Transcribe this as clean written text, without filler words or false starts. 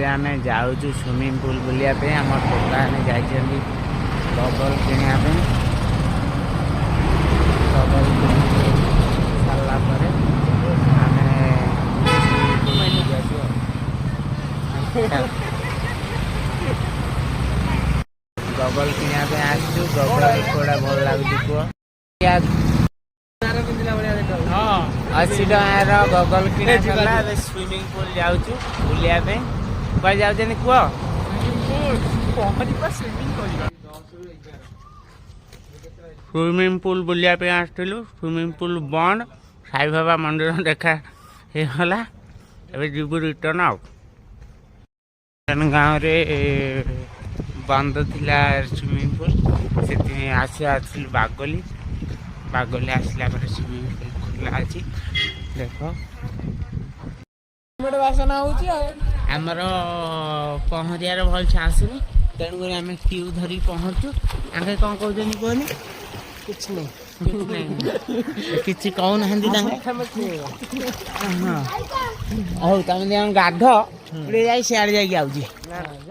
आम जाऊँ swimming pool बुलिया आम टोका ने जाइए गगल किणा गगल सारा गगल किणा आसु गगल थोड़ा भल लगुच कह 80 टकार गगल किणा सरला स्विमिंग पूल जाऊँ बुलिया कह जाऊँ कह स्विमिंग पूल बुलिया आसलु स्विमिंग पूल बंद साई बाबा मंदिर देखा होगा ए जीवु रिटर्न आउ गाँव में बंद थिला स्विमिंग पूल से आसलु बागली बागली आसला स्विमिंग पूल खुला अच्छी देख बासना आमर पहरियार भलसे आसुनी तेणुक आम क्यू धरी पहुँचु आगे कौन कहते कहनी किसी कहना हौ तुम गाध सियाड़े जा